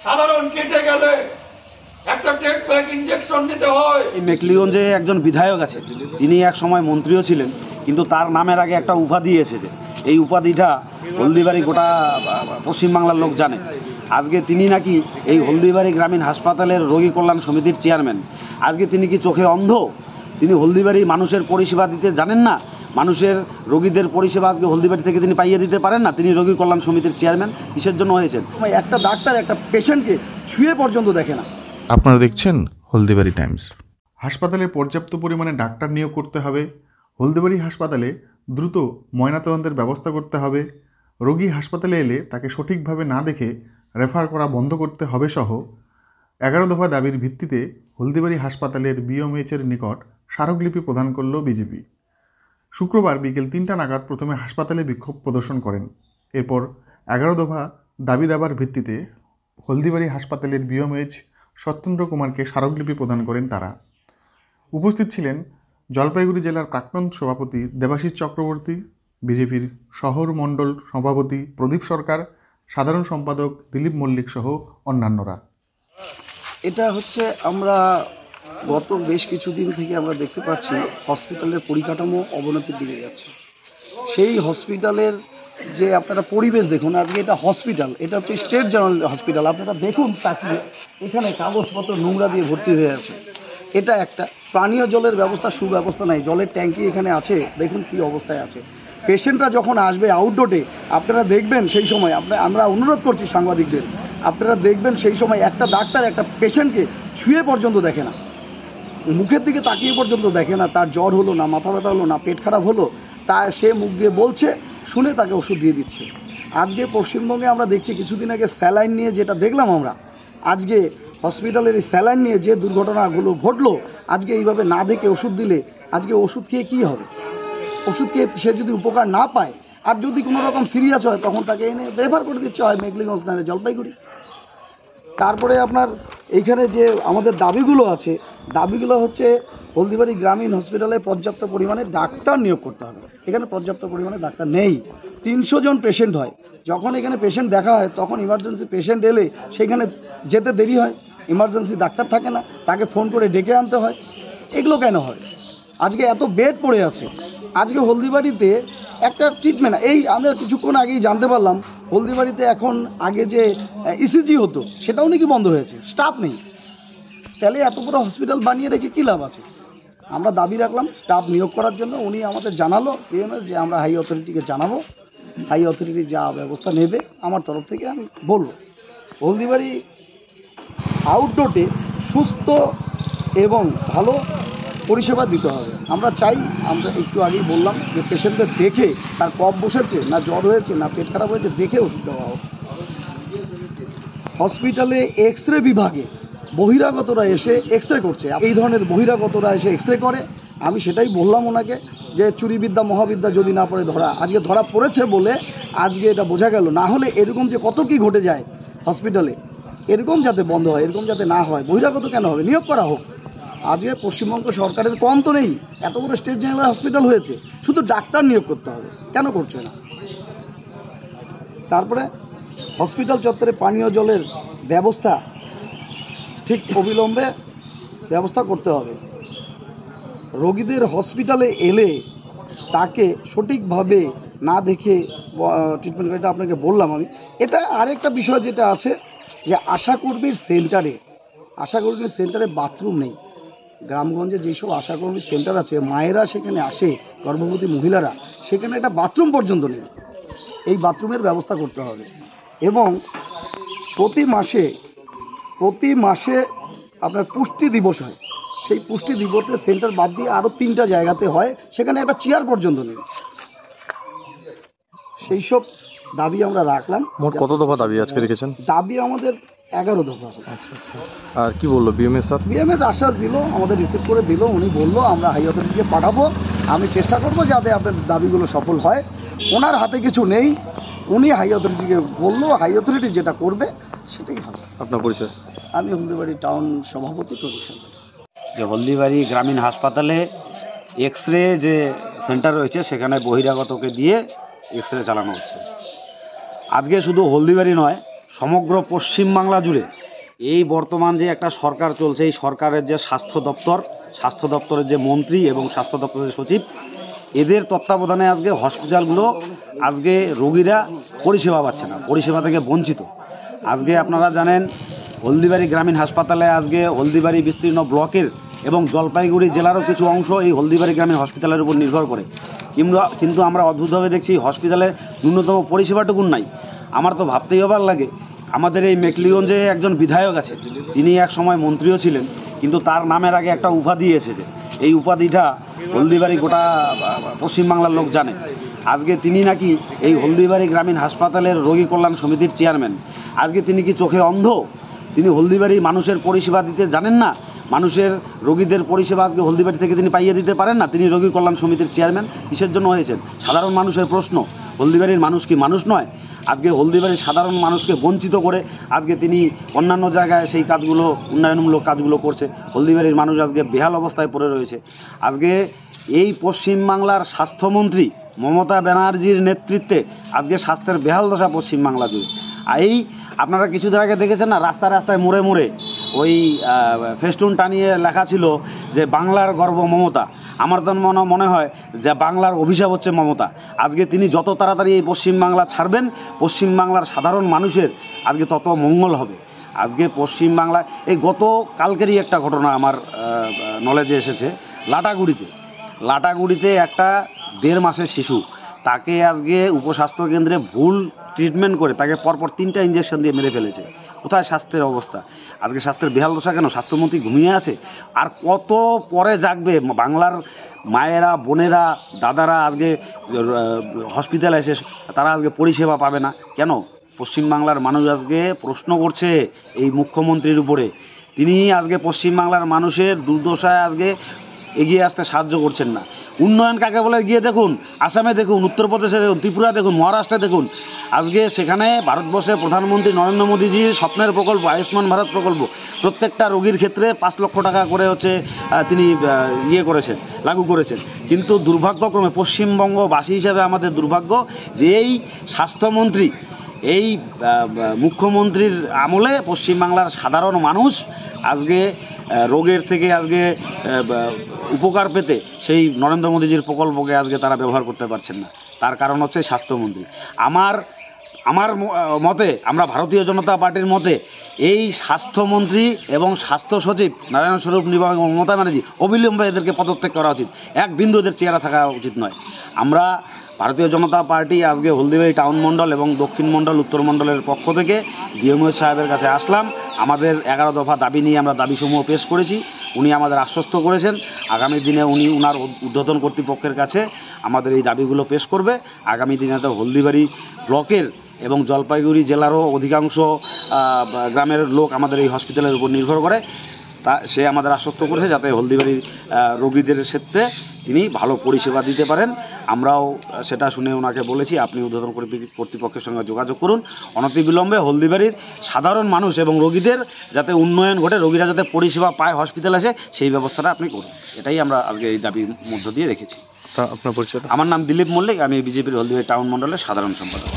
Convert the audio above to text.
সাধারণ কেটে গেলে একটা টেট ব্যাক ইনজেকশন দিতে হয়। এই মেকলিগঞ্জে একজন বিধায়ক আছে, তিনি এক সময় মন্ত্রীও ছিলেন, কিন্তু তার নামের আগে একটা উপাধি এসেছে। এই উপাধিটা হলদিবাড়ি গোটা পশ্চিমবাংলার লোক জানে। আজকে তিনি নাকি এই হলদিবাড়ি গ্রামীণ হাসপাতালের রোগী কল্যাণ সমিতির চেয়ারম্যান। আজকে তিনি কি চোখে অন্ধ? তিনি হলদিবাড়ি মানুষের পরিষেবা দিতে জানেন না? মানুষের রোগীদের পরিষেবা আজকে হলদিবাড়ি থেকে তিনি পাইয়ে দিতে পারেন না? তিনি রোগী কল্যাণ সমিতির চেয়ারম্যান কিসের জন্য হয়েছেন? একটা ডাক্তার একটা পেশেন্টকে ছুঁয়ে পর্যন্ত দেখে না। আপনারা দেখছেন হলদিবাড়ি টাইমস। হাসপাতালে পর্যাপ্ত পরিমাণে ডাক্তার নিয়োগ করতে হবে, হলদিবাড়ি হাসপাতালে দ্রুত ময়নাতদন্তের ব্যবস্থা করতে হবে, রোগী হাসপাতালে এলে তাকে সঠিকভাবে না দেখে রেফার করা বন্ধ করতে হবে সহ 11 দফা দাবির ভিত্তিতে হলদিবাড়ি হাসপাতালের বিএমএইচের নিকট স্মারকলিপি প্রদান করল বিজেপি। শুক্রবার বিকেল 3টা নাগাদ প্রথমে হাসপাতালে বিক্ষোভ প্রদর্শন করেন। এরপর 11 দফা দাবি দাবার ভিত্তিতে হলদিবাড়ি হাসপাতালের বিএমএইচ সত্যেন্দ্র কুমারকে স্মারকলিপি প্রদান করেন তারা। উপস্থিত ছিলেন জলপাইগুড়ি জেলার প্রাক্তন সভাপতি দেবাশিস চক্রবর্তী, বিজেপির শহর মণ্ডল সভাপতি প্রদীপ সরকার, সাধারণ সম্পাদক দিলীপ মল্লিক সহ অন্যান্যরা। এটা হচ্ছে আমরা গত বেশ কিছুদিন থেকে আমরা দেখতে পাচ্ছি হসপিটালের পরিকাঠামো অবনতির দিকে যাচ্ছে। সেই হসপিটালের যে আপনারা পরিবেশ দেখুন, আজকে এটা হসপিটাল, এটা হচ্ছে স্টেট জেনারেল হসপিটাল। আপনারা দেখুন তাকিয়ে, এখানে কাগজপত্র নোংরা দিয়ে ভর্তি হয়ে আছে। এটা একটা পানীয় জলের ব্যবস্থা, সুব্যবস্থা নাই। জলের ট্যাঙ্কি এখানে আছে, দেখুন কি অবস্থায় আছে। পেশেন্টরা যখন আসবে আউটডোরে, আপনারা দেখবেন সেই সময় আমরা অনুরোধ করছি সাংবাদিকদের, আপনারা দেখবেন সেই সময় একটা ডাক্তার একটা পেশেন্টকে ছুঁয়ে পর্যন্ত দেখে না, মুখের দিকে তাকিয়ে পর্যন্ত দেখে না। তার জ্বর হলো না, মাথা ব্যথা হলো না, পেট খারাপ হলো, তা সে মুখ দিয়ে বলছে, শুনে তাকে ওষুধ দিয়ে দিচ্ছে। আজকে পশ্চিমবঙ্গে আমরা দেখছি, কিছুদিন আগে স্যালাইন নিয়ে যেটা দেখলাম আমরা, আজকে হসপিটালের এই স্যালাইন নিয়ে যে দুর্ঘটনাগুলো ঘটলো, আজকে এইভাবে না দেখে ওষুধ দিলে আজকে ওষুধ খেয়ে কী হবে? ওষুধ খেয়ে সে যদি উপকার না পায়, আর যদি কোনো রকম সিরিয়াস হয়, তখন তাকে এনে রেফার করে দিচ্ছে হয় মেকলিগঞ্জ না জলপাইগুড়ি। তারপরে আপনার এইখানে যে আমাদের দাবিগুলো আছে, দাবিগুলো হচ্ছে হলদিবাড়ি গ্রামীণ হসপিটালে পর্যাপ্ত পরিমাণে ডাক্তার নিয়োগ করতে হবে। এখানে পর্যাপ্ত পরিমাণে ডাক্তার নেই। 300 জন পেশেন্ট হয়, যখন এখানে পেশেন্ট দেখা হয় তখন ইমার্জেন্সি পেশেন্ট এলে সেখানে যেতে দেরি হয়, ইমার্জেন্সি ডাক্তার থাকে না, তাকে ফোন করে ডেকে আনতে হয়। এগুলো কেন হয়? আজকে এত বেড পড়ে আছে। আজকে হলদিবাড়িতে একটা ট্রিটমেন্ট, এই আমরা কিছুক্ষণ আগেই জানতে পারলাম হলদিবাড়িতে এখন আগে যে ইসিজি হতো সেটাও নাকি বন্ধ হয়েছে, স্টাফ নেই। তাহলে এত বড় হসপিটাল বানিয়ে রেখে কী লাভ আছে? আমরা দাবি রাখলাম স্টাফ নিয়োগ করার জন্য। উনি আমাদের জানালো বিএমএস যে আমরা হাই অথরিটিকে জানাবো, হাই অথরিটি যা ব্যবস্থা নেবে আমার তরফ থেকে আমি বলবো। হলদিবাড়ি আউটডোরে সুস্থ এবং ভালো পরিষেবা দিতে হবে। আমরা চাই, আমরা একটু আগেই বললাম যে পেশেন্টদের দেখে তার কফ বসেছে না জ্বর হয়েছে না পেট খারাপ হয়েছে দেখে ওষুধ দেওয়া হোক। হসপিটালে এক্স রে বিভাগে বহিরাগতরা এসে এক্স রে করছে, এই ধরনের বহিরাগতরা এসে এক্স রে করে। আমি সেটাই বললাম ওনাকে যে চুরিবিদ্যা মহাবিদ্যা যদি না পড়ে ধরা, আজকে ধরা পড়েছে বলে আজকে এটা বোঝা গেল। না হলে এরকম যে কত কি ঘটে যায় হসপিটালে, এরকম যাতে বন্ধ হয়, এরকম যাতে না হয়। বহিরাগত কেন হবে? নিয়োগ করা হোক। আজকে পশ্চিমবঙ্গ সরকারের কম তো নেই, এত বড় স্টেট জেনারেল হসপিটাল হয়েছে, শুধু ডাক্তার নিয়োগ করতে হবে, কেন করছে না? তারপরে হসপিটাল চত্বরে পানীয় জলের ব্যবস্থা ঠিক অবিলম্বে ব্যবস্থা করতে হবে। রোগীদের হসপিটালে এলে তাকে সঠিকভাবে না দেখে ট্রিটমেন্ট করে, এটা আপনাকে বললাম আমি। এটা আরেকটা বিষয় যেটা আছে যে আশাকর্মীর সেন্টারে বাথরুম নেই। গ্রামগঞ্জে যেসব আশাকর্মীর সেন্টার আছে, মায়েরা সেখানে আসে, গর্ভবতী মহিলারা, সেখানে একটা বাথরুম পর্যন্ত নেই। এই বাথরুমের ব্যবস্থা করতে হবে। এবং প্রতি মাসে আপনার পুষ্টি দিবস হয়, সেই পুষ্টি দিবসে সেন্টার বাদ দিয়ে আরও 3টা জায়গাতে হয়, সেখানে একটা চেয়ার পর্যন্ত নেই। সেই সব দাবি আমরা রাখলাম। মোট কত দফা দাবি আজকে রেখেছেন? দাবি আমাদের 11 দফা। আচ্ছা। আর কি বললো বিএমএস স্যার? বিএমএস আশ্বাস দিল, আমাদের রিসিভ করে দিল। উনি বললো আমরা হাই অথরিটিকে পাঠাবো, আমি চেষ্টা করবো যাতে আপনাদের দাবিগুলো সফল হয়। ওনার হাতে কিছু নেই, উনি হাই অথরিটিকে বললো, হাই অথরিটি যেটা করবে সেটাই হবে। আপনার পরিচয়? আমি হলদিবাড়ি টাউন সভাপতি প্রদীপ সরকার। যে হলদিবাড়ি গ্রামীণ হাসপাতালে এক্স রে যে সেন্টার রয়েছে সেখানে বহিরাগতকে দিয়ে এক্স রে চালানো হচ্ছে। আজকে শুধু হলদিবাড়ি নয়, সমগ্র পশ্চিমবাংলা জুড়ে এই বর্তমান যে একটা সরকার চলছে, এই সরকারের যে স্বাস্থ্য দপ্তরের যে মন্ত্রী এবং স্বাস্থ্য দপ্তরের সচিব, এদের তত্ত্বাবধানে আজকে হসপিটালগুলো আজকে রোগীরা পরিষেবা পাচ্ছে না, পরিষেবা থেকে বঞ্চিত। আজকে আপনারা জানেন হলদিবাড়ি গ্রামীণ হাসপাতালে আজকে হলদিবাড়ি বিস্তীর্ণ ব্লকের এবং জলপাইগুড়ি জেলারও কিছু অংশ এই হলদিবাড়ি গ্রামীণ হসপিটালের উপর নির্ভর করে, কিন্তু আমরা অদ্ভুতভাবে দেখছি হসপিটালে ন্যূনতম পরিষেবাটুকুন নাই। আমার তো ভাবতেই অবাক লাগে, আমাদের এই মেকলিগঞ্জে একজন বিধায়ক আছে, তিনি এক সময় মন্ত্রীও ছিলেন, কিন্তু তার নামের আগে একটা উপাধি এসেছে। এই উপাধিটা হলদিবাড়ি গোটা পশ্চিমবাংলার লোক জানে। আজকে তিনি নাকি এই হলদিবাড়ি গ্রামীণ হাসপাতালের রোগী কল্যাণ সমিতির চেয়ারম্যান। আজকে তিনি কি চোখে অন্ধ? তিনি হলদিবাড়ি মানুষের পরিষেবা দিতে জানেন না? মানুষের রোগীদের পরিষেবা আজকে হলদিবাড়ি থেকে তিনি পাইয়ে দিতে পারেন না? তিনি রোগী কল্যাণ সমিতির চেয়ারম্যান কিসের জন্য হয়েছেন? সাধারণ মানুষের প্রশ্ন, হলদিবাড়ির মানুষ কি মানুষ নয়? আজকে হলদিবাড়ির সাধারণ মানুষকে বঞ্চিত করে আজকে তিনি অন্যান্য জায়গায় সেই কাজগুলো, উন্নয়নমূলক কাজগুলো করছে। হলদিবাড়ির মানুষ আজকে বেহাল অবস্থায় পড়ে রয়েছে। আজকে এই পশ্চিমবাংলার স্বাস্থ্যমন্ত্রী মমতা ব্যানার্জির নেতৃত্বে আজকে স্বাস্থ্যের বেহাল দশা পশ্চিমবাংলা জুড়ে। এই আপনারা কিছুদিন আগে দেখেছেন না, রাস্তায় রাস্তায় মোড়ে মোড়ে ওই ফেস্টুন টানিয়ে লেখা ছিল যে বাংলার গর্ব মমতা। আমার তো মনে হয় যে বাংলার অভিশাপ হচ্ছে মমতা। আজকে তিনি যত তাড়াতাড়ি এই পশ্চিমবাংলা ছাড়বেন, পশ্চিমবাংলার সাধারণ মানুষের আজকে তত মঙ্গল হবে। আজকে পশ্চিমবাংলা এই গত কালকেরই একটা ঘটনা আমার নলেজে এসেছে, লাটাগুড়িতে একটা 1.5 মাসের শিশু, তাকে আজকে উপস্বাস্থ্য কেন্দ্রে ভুল ট্রিটমেন্ট করে তাকে পরপর 3টা ইঞ্জেকশন দিয়ে মেরে ফেলেছে। কোথায় স্বাস্থ্যের অবস্থা? আজকে স্বাস্থ্যের বেহাল দশা কেন? স্বাস্থ্যমন্ত্রী ঘুমিয়ে আছে? আর কত পরে জাগবে বাংলার মায়েরা, বোনেরা, দাদারা? আজকে হসপিটালে এসে তারা আজকে পরিষেবা পাবে না কেন? পশ্চিমবাংলার মানুষ আজকে প্রশ্ন করছে এই মুখ্যমন্ত্রীর উপরে। তিনি আজকে পশ্চিমবাংলার মানুষের দুর্দশায় আজকে এগিয়ে আসতে সাহায্য করছেন না। উন্নয়ন কাকে বলে গিয়ে দেখুন, আসামে দেখুন, উত্তরপ্রদেশে দেখুন, ত্রিপুরা দেখুন, মহারাষ্ট্রে দেখুন। আজকে সেখানে ভারতবর্ষের প্রধানমন্ত্রী নরেন্দ্র মোদীজির স্বপ্নের প্রকল্প আয়ুষ্মান ভারত প্রকল্প, প্রত্যেকটা রোগীর ক্ষেত্রে 5 লক্ষ টাকা করে তিনি লাগু করেছেন। কিন্তু দুর্ভাগ্যক্রমে পশ্চিমবঙ্গবাসী হিসাবে আমাদের দুর্ভাগ্য যে এই স্বাস্থ্যমন্ত্রী, এই মুখ্যমন্ত্রীর আমলে পশ্চিমবাংলার সাধারণ মানুষ আজকে রোগের থেকে আজকে উপকার পেতে সেই নরেন্দ্র মোদীজির প্রকল্পকে আজকে তারা ব্যবহার করতে পারছেন না। তার কারণ হচ্ছে স্বাস্থ্যমন্ত্রী। আমার মতে, আমরা ভারতীয় জনতা পার্টির মতে এই স্বাস্থ্যমন্ত্রী এবং স্বাস্থ্য সচিব নারায়ণ স্বরূপ নিগম এবং মমতা ব্যানার্জি অবিলম্বে এদেরকে পদত্যাগ করা উচিত। এক বিন্দু এদের চেহারা থাকা উচিত নয়। আমরা ভারতীয় জনতা পার্টি আজকে হলদিবাড়ি টাউন মণ্ডল এবং দক্ষিণ মণ্ডল, উত্তর মণ্ডলের পক্ষ থেকে ডিএমও সাহেবের কাছে আসলাম। আমাদের 11 দফা দাবি নিয়ে আমরা দাবিসমূহ পেশ করেছি। উনি আমাদের আশ্বস্ত করেছেন আগামী দিনে উনি উনার ঊর্ধ্বতন কর্তৃপক্ষের কাছে আমাদের এই দাবিগুলো পেশ করবে। আগামী দিনে তো হলদিবাড়ি ব্লকের এবং জলপাইগুড়ি জেলারও অধিকাংশ গ্রামের লোক আমাদের এই হসপিটালের উপর নির্ভর করে। সে আমাদের আশ্বস্ত করেছে যাতে হলদিবাড়ির রোগীদের ক্ষেত্রে তিনি ভালো পরিষেবা দিতে পারেন। আমরাও সেটা শুনে ওনাকে বলেছি আপনি ঊর্ধ্বতন কর্তৃপক্ষের সঙ্গে যোগাযোগ করুন। অনতিবিলম্বে হলদিবাড়ির সাধারণ মানুষ এবং রোগীদের যাতে উন্নয়ন ঘটে, রোগীরা যাতে পরিষেবা পায় হসপিটালে এসে, সেই ব্যবস্থাটা আপনি করুন। এটাই আমরা আজকে এই দাবির মধ্য দিয়ে রেখেছি। আপনার পরিচয়? আমার নাম দিলীপ মল্লিক, আমি বিজেপির হলদিবাড়ি টাউন মণ্ডলের সাধারণ সম্পাদক।